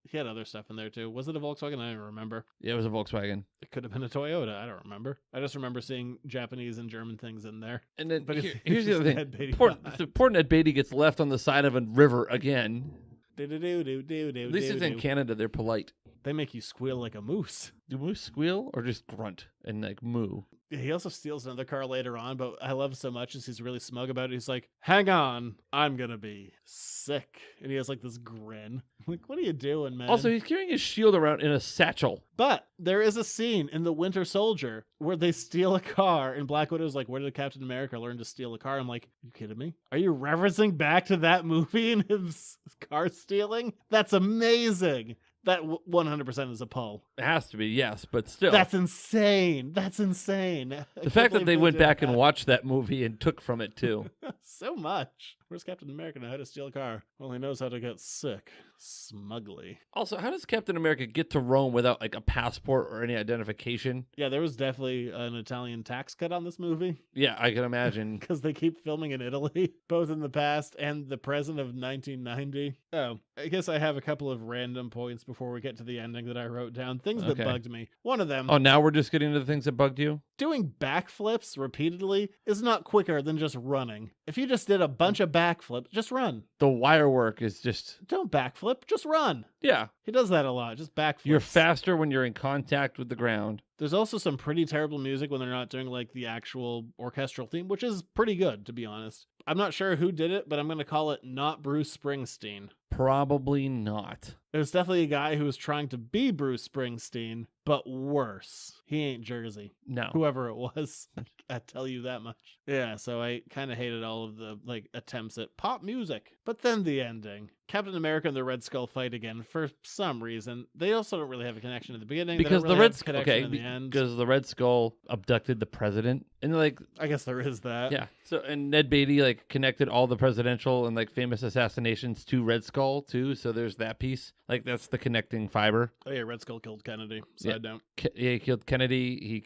He had other stuff in there, too. Was it a Volkswagen? I don't remember. Yeah, it was a Volkswagen. It could have been a Toyota. I don't remember. I just remember seeing Japanese and German things in there. And then But here's the other thing. Ned Beatty Poor Ned Beatty gets left on the side of a river again. At At least it's in Canada. They're polite. They make you squeal like a moose. Do moose squeal or just grunt and like moo? He also steals another car later on, but I love so much as he's really smug about it. He's like, hang on, I'm gonna be sick. And he has like this grin. I'm like, what are you doing, man? Also, he's carrying his shield around in a satchel. But there is a scene in The Winter Soldier where they steal a car, and Black Widow's like, where did Captain America learn to steal a car? I'm like, you kidding me? Are you referencing back to that movie and his car stealing? That's amazing. That 100% is a pull. It has to be, yes, but still. That's insane. That's insane. The fact that they went back and watched that movie and took from it, too. So much. Where's Captain America know how to steal a car? Well, he knows how to get sick. Smugly. Also, how does Captain America get to Rome without like a passport or any identification? Yeah, there was definitely an Italian tax cut on this movie. Yeah, I can imagine. Because they keep filming in Italy, both in the past and the present of 1990. Oh, I guess I have a couple of random points before we get to the ending that I wrote down. Things that bugged me. One of them. Oh, now we're just getting to the things that bugged you? Doing backflips repeatedly is not quicker than just running. If you just did a bunch of backflips, just run. The wire work is just... Don't backflip, just run. Yeah. He does that a lot, just backflips. You're faster when you're in contact with the ground. There's also some pretty terrible music when they're not doing like the actual orchestral theme, which is pretty good, to be honest. I'm not sure who did it, but I'm going to call it not Bruce Springsteen. Probably not. It was definitely a guy who was trying to be Bruce Springsteen, but worse. He ain't Jersey. No. Whoever it was. I tell you that much. Yeah, so I kind of hated all of the like attempts at pop music. But then the ending. Captain America and the Red Skull fight again for some reason. They also don't really have a connection at the beginning. Because really the Red Skull, in the end. Because the Red Skull abducted the president, and like I guess there is that. Yeah. So and Ned Beatty like connected all the presidential and like famous assassinations to Red Skull too. So there's that piece. Like that's the connecting fiber. Oh yeah, Red Skull killed Kennedy. Side down. Yeah, he killed Kennedy.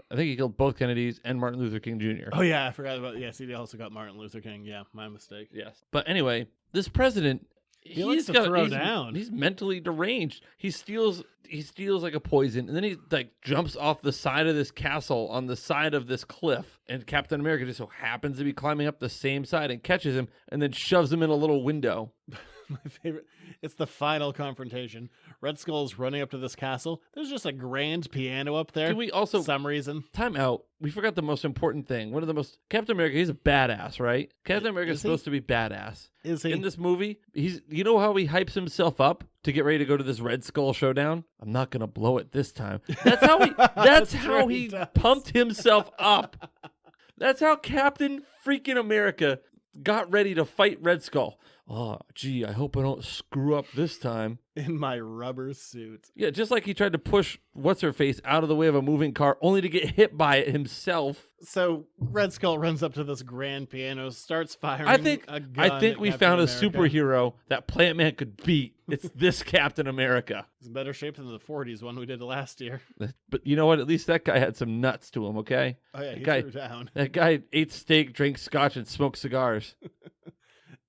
I think he killed both Kennedys and Martin Luther King Jr. Oh yeah, I forgot about. Yes, he also got Martin Luther King. Yeah, my mistake. Yes. But anyway, this president. He likes to throw down. He's mentally deranged. He steals like a poison, and then he like jumps off the side of this castle on the side of this cliff. And Captain America just so happens to be climbing up the same side and catches him, and then shoves him in a little window. My favorite. It's the final confrontation. Red Skull's running up to this castle. There's just a grand piano up there. Can we also... For some reason. Time out. We forgot the most important thing. One of the most... Captain America, he's a badass, right? Captain America is supposed to be badass. Is he? In this movie, you know how he hypes himself up to get ready to go to this Red Skull showdown? I'm not going to blow it this time. That's how he... That's how he pumped himself up. That's how Captain freaking America got ready to fight Red Skull. Oh, gee, I hope I don't screw up this time. In my rubber suit. Yeah, just like he tried to push What's-Her-Face out of the way of a moving car, only to get hit by it himself. So Red Skull runs up to this grand piano, starts firing a gun. I think we found America. A superhero that Plant Man could beat. It's this Captain America. He's in better shape than the 40s one we did last year. But you know what? At least that guy had some nuts to him, okay? Oh, yeah, he threw down. That guy ate steak, drank scotch, and smoked cigars.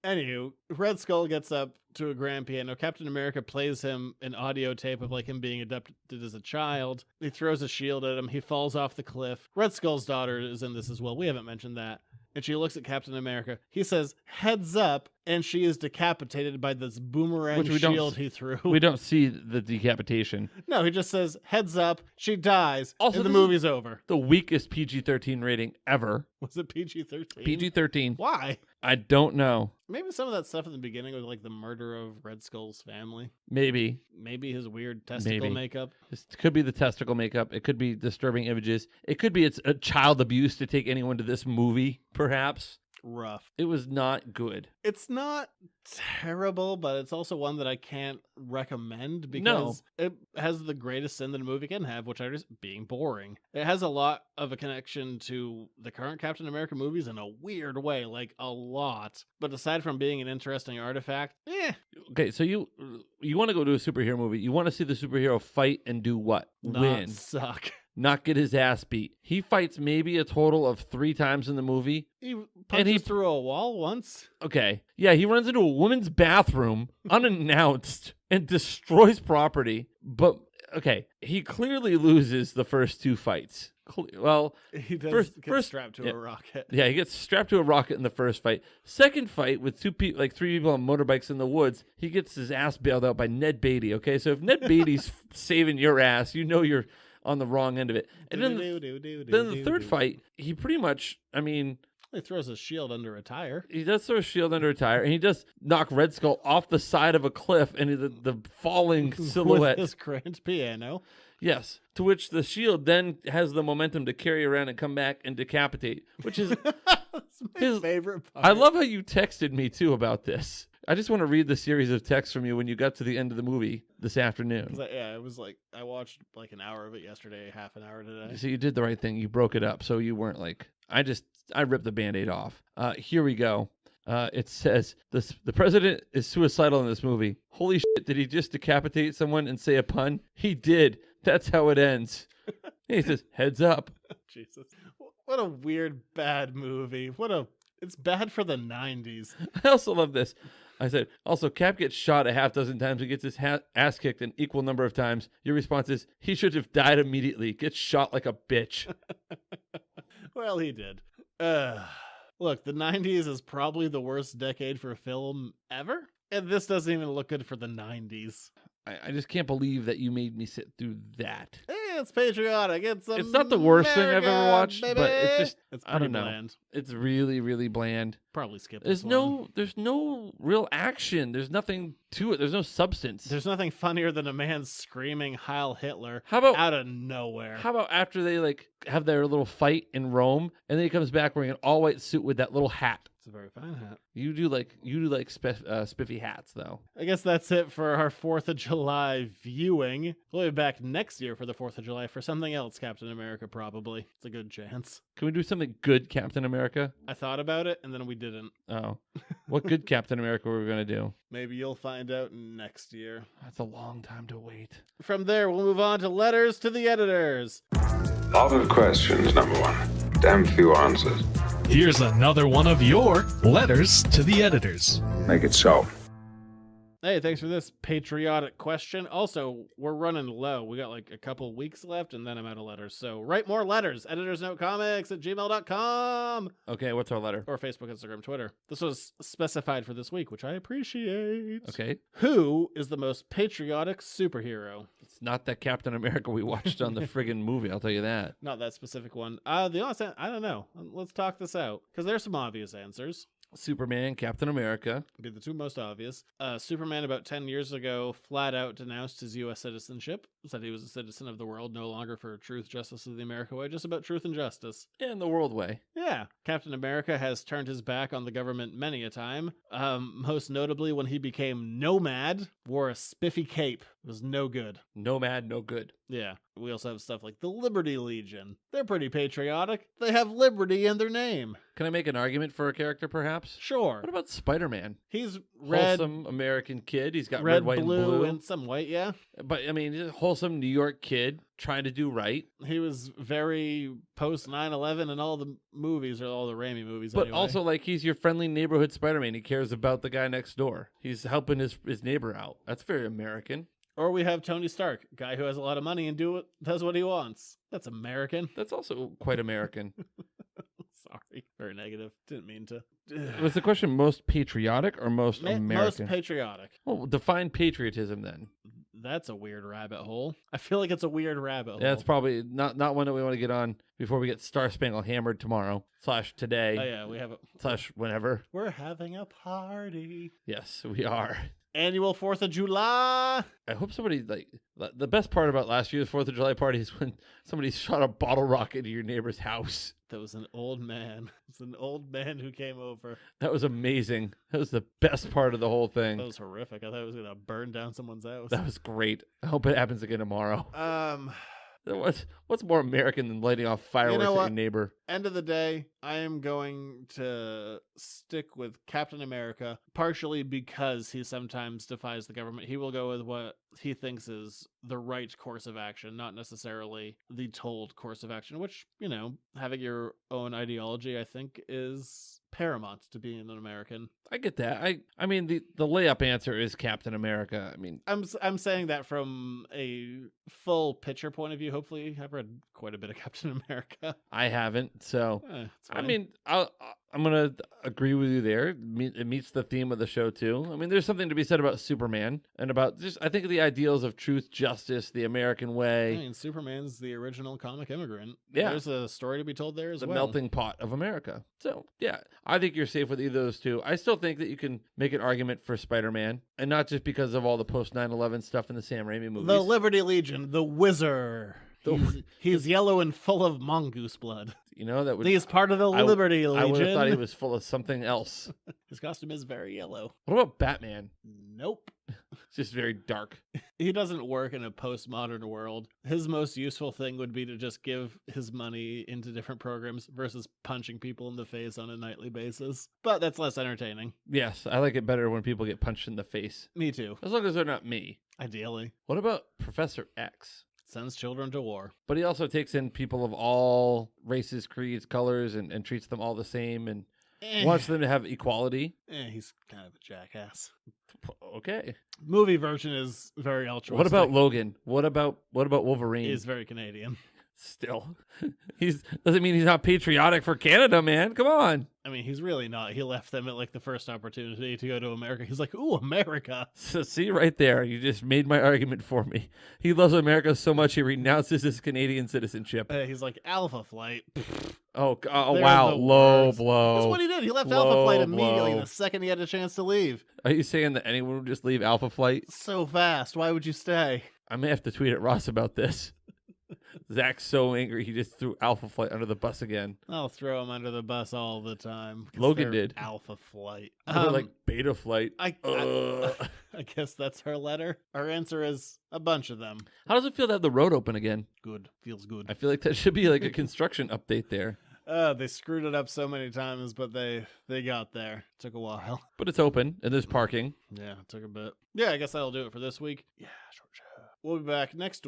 Anywho, Red Skull gets up to a grand piano. Captain America plays him an audio tape of like him being abducted as a child. He throws a shield at him. He falls off the cliff. Red Skull's daughter is in this as well. We haven't mentioned that. And she looks at Captain America. He says, "Heads up," and she is decapitated by this boomerang shield he threw. We don't see the decapitation. No, he just says, "Heads up," she dies, also, and the movie's over. The weakest PG-13 rating ever. Was it PG-13? PG-13. Why? I don't know. Maybe some of that stuff in the beginning was like the murder of Red Skull's family. Maybe his weird testicle makeup. It could be the testicle makeup. It could be disturbing images. It could be it's a child abuse to take anyone to this movie, perhaps. Rough. It was not good. It's not terrible, but it's also one that I can't recommend because it has the greatest sin that a movie can have, which is being boring. It has a lot of a connection to the current Captain America movies in a weird way, like a lot. But aside from being an interesting artifact, Okay, so you want to go to a superhero movie. You want to see the superhero fight and do what? Win. Suck. Not get his ass beat. He fights maybe a total of 3 times in the movie. He punches through a wall once. Okay. Yeah, he runs into a woman's bathroom unannounced and destroys property. But okay, he clearly loses the first 2 fights. Well, he does get first strapped to a rocket. Yeah, he gets strapped to a rocket in the first fight. Second fight with 3 people on motorbikes in the woods, he gets his ass bailed out by Ned Beatty. Okay, so if Ned Beatty's saving your ass, you know you're on the wrong end of it. And then the third fight, he pretty much, I mean, he throws his shield under a tire. He does throw a shield under a tire, and he does knock Red Skull off the side of a cliff, and the falling silhouette. With his grand piano. Yes, to which the shield then has the momentum to carry around and come back and decapitate, which is That's my favorite part. I love how you texted me, too, about this. I just want to read the series of texts from you when you got to the end of the movie this afternoon. Yeah, it was like, I watched like an hour of it yesterday, half an hour today. So you did the right thing. You broke it up, so you weren't like, I ripped the Band-Aid off. Here we go. It says, the president is suicidal in this movie. Holy shit, did he just decapitate someone and say a pun? He did. That's how it ends. He says, heads up. Jesus. What a weird, bad movie. It's bad for the 90s. I also love this. I said, also, Cap gets shot a half dozen times and gets his ass kicked an equal number of times. Your response is, he should have died immediately. Gets shot like a bitch. Well, he did. Look, the 90s is probably the worst decade for film ever. And this doesn't even look good for the 90s. I just can't believe that you made me sit through that. Hey, it's patriotic. It's not the worst thing I've ever watched, baby. but it's I don't know. Bland. It's really, really bland. Probably skip There's this one. There's no real action. There's nothing to it. There's no substance. There's nothing funnier than a man screaming Heil Hitler out of nowhere. How about after they like have their little fight in Rome, and then he comes back wearing an all white suit with that little hat? It's a very fine hat. You do like spiffy hats though. I guess that's it for our 4th of July viewing. We'll be back next year for the 4th of July for something else, Captain America, probably. It's a good chance. Can we do something good, Captain America? I thought about it, and then we didn't. Oh. What good Captain America were we going to do? Maybe you'll find out next year. That's a long time to wait. From there, we'll move on to letters to the editors. Lot of questions, number one. Damn few answers. Here's another one of your letters to the editors. Make it so. Hey, thanks for this patriotic question. Also, we're running low. We got like a couple weeks left, and then I'm out of letters. So write more letters. editorsnotecomics@gmail.com. Okay, what's our letter? Or Facebook, Instagram, Twitter. This was specified for this week, which I appreciate. Okay. Who is the most patriotic superhero? It's not that Captain America we watched on the friggin' movie, I'll tell you that. Not that specific one. The honest, I don't know. Let's talk this out, because there's some obvious answers. Superman, Captain America. Be the two most obvious. Superman about 10 years ago flat out denounced his U.S. citizenship, said he was a citizen of the world, no longer for truth, justice, or the America way, just about truth and justice. And the world way. Yeah. Captain America has turned his back on the government many a time, most notably when he became Nomad, wore a spiffy cape. It was no good. Nomad, no good. Yeah. We also have stuff like the Liberty Legion. They're pretty patriotic. They have liberty in their name. Can I make an argument for a character, perhaps? Sure. What about Spider-Man? He's red. Wholesome American kid. He's got red, white, blue, and blue. and some white, yeah. But, I mean, he's a wholesome New York kid trying to do right. He was very post 9/11 in all the movies, or all the Raimi movies. But anyway. also, like, he's your friendly neighborhood Spider-Man. He cares about the guy next door. He's helping his neighbor out. That's very American. Or we have Tony Stark, guy who has a lot of money and does what he wants. That's American. That's also quite American. Sorry. Very negative. Didn't mean to. Was the question most patriotic or most American? Most patriotic. Well, define patriotism then. That's a weird rabbit hole. I feel like it's a weird rabbit hole. Yeah, it's probably not one that we want to get on before we get Star Spangled Hammered tomorrow / today. Oh yeah, we have it. / whenever. We're having a party. Yes, we are. Annual 4th of July. I hope somebody, like, the best part about last year's 4th of July party is when somebody shot a bottle rocket into your neighbor's house. That was an old man. It's an old man who came over. That was amazing. That was the best part of the whole thing. That was horrific. I thought it was going to burn down someone's house. That was great. I hope it happens again tomorrow. What's more American than lighting off fireworks at your neighbor? end of the day, I am going to stick with Captain America, partially because he sometimes defies the government. He will go with what he thinks is the right course of action, not necessarily the told course of action, which, you know, having your own ideology, I think, is paramount to being an American. I get that. I mean, the layup answer is Captain America. I mean, I'm saying that from a full picture point of view. Hopefully, I've read quite a bit of Captain America. I haven't, so It's I fine. mean, I'm gonna agree with you there. It meets the theme of the show too. I mean, there's something to be said about Superman and about just I think the ideals of truth, justice, the American I way, mean, Superman's the original comic immigrant. Yeah. There's a story to be told there as the well. melting pot of America. So yeah, I think you're safe with either of those two. I still think that you can make an argument for Spider-Man, and not just because of all the post 9/11 stuff in the Sam Raimi movies. The Liberty Legion, the Wizard. He's yellow and full of mongoose blood. You know, that would He's part of the Liberty Legion. I would have thought he was full of something else. His costume is very yellow. What about Batman? Nope. It's just very dark. He doesn't work in a postmodern world. His most useful thing would be to just give his money into different programs versus punching people in the face on a nightly basis. But that's less entertaining. Yes, I like it better when people get punched in the face. Me too. As long as they're not me. Ideally. What about Professor X? Sends children to war. But he also takes in people of all races, creeds, colors, and treats them all the same and wants them to have equality. He's kind of a jackass. Okay. Movie version is very altruistic. What about Logan? What about Wolverine? He's very Canadian. Still. Doesn't mean he's not patriotic for Canada, man. Come on. I mean, he's really not. He left them at like the first opportunity to go to America. He's like, ooh, America. So see right there, you just made my argument for me. He loves America so much he renounces his Canadian citizenship. He's like, Alpha Flight. Oh They're wow, the low worst. blow. That's what he did. He left Low Alpha Flight immediately blow. the second he had a chance to leave. Are you saying that anyone would just leave Alpha Flight? So fast. Why would you stay? I may have to tweet at Ross about this. Zach's so angry he just threw Alpha Flight under the bus again. I'll throw him under the bus all the time. 'Cause Logan they're did. Alpha Flight. They're like Beta Flight. I guess that's her letter. Our answer is a bunch of them. How does it feel to have the road open again? Good. Feels good. I feel like that should be like a construction update there. They screwed it up so many times, but they got there. Took a while. But it's open and there's parking. Yeah, it took a bit. Yeah, I guess that'll do it for this week. Yeah, sure. We'll be back next.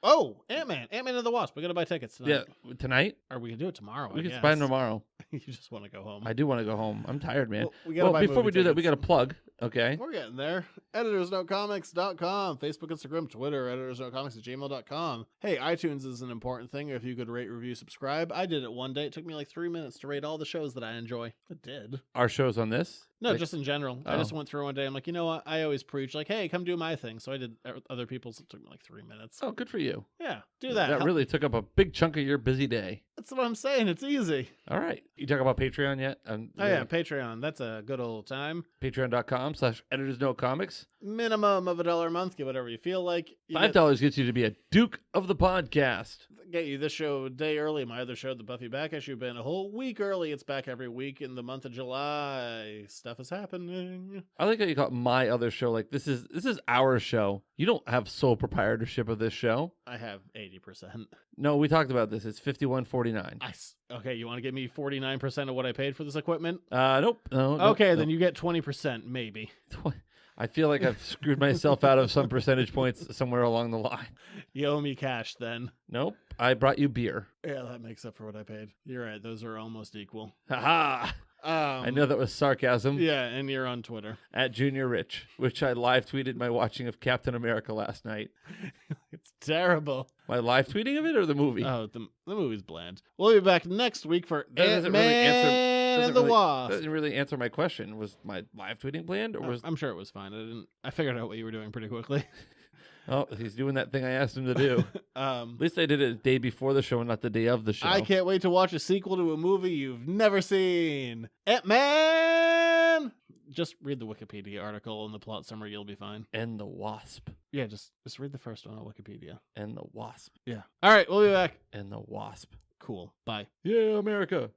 Oh, Ant-Man and the Wasp. We gotta buy tickets tonight. Yeah, tonight? Or we can do it tomorrow. We I can guess. buy them tomorrow. You just want to go home. I do want to go home. I'm tired, man. Well, we gotta buy before movie we do that, we got tickets. to plug. Okay. We're getting there. EditorsNoteComics.com, Facebook, Instagram, Twitter, EditorsNoteComics@gmail.com. Hey, iTunes is an important thing. If you could rate, review, subscribe. I did it one day. It took me like 3 minutes to rate all the shows that I enjoy. It did. Our show's on this? No, Like- just in general. I just went through one day. I'm like, you know what? I always preach like, hey, come do my thing. So I did other people's. It took me like 3 minutes. Oh, good for you. Yeah, do that. That really took up a big chunk of your busy day. That's what I'm saying. It's easy. All right. You talk about Patreon yet? Oh, yeah, Patreon. That's a good old time. Patreon.com/editorsnotecomics. Minimum of $1 a month. Get whatever you feel like. You get- $5 gets you to be a Duke of the podcast. Get you this show a day early. My other show, the Buffy Back Issue, been a whole week early. It's back every week in the month of July. Stuff is happening. I like how you call it my other show. Like this is our show. You don't have sole proprietorship of this show. I have 80%. No, we talked about this. It's $51.49. Okay, you want to give me 49% of what I paid for this equipment? Nope. No. Okay, nope. then you get 20%, maybe. I feel like I've screwed myself out of some percentage points somewhere along the line. You owe me cash then. Nope. I brought you beer. Yeah, that makes up for what I paid. You're right. Those are almost equal. Ha I know that was sarcasm. Yeah, and you're on Twitter. At Junior Rich, which I live tweeted my watching of Captain America last night. It's terrible. My live tweeting of it or the movie? Oh, the movie's bland. We'll be back next week for Ant-Man and the Wasp. Doesn't really answer my question. Was my live tweeting bland, or was I'm sure it was fine. I figured out what you were doing pretty quickly. Oh, he's doing that thing I asked him to do. At least I did it the day before the show and not the day of the show. I can't wait to watch a sequel to a movie you've never seen. Ant-Man! Just read the Wikipedia article and the plot summary. You'll be fine. And the Wasp. Yeah, just read the first one on Wikipedia. And the Wasp. Yeah. All right, we'll be back. And the Wasp. Cool. Bye. Yeah, America.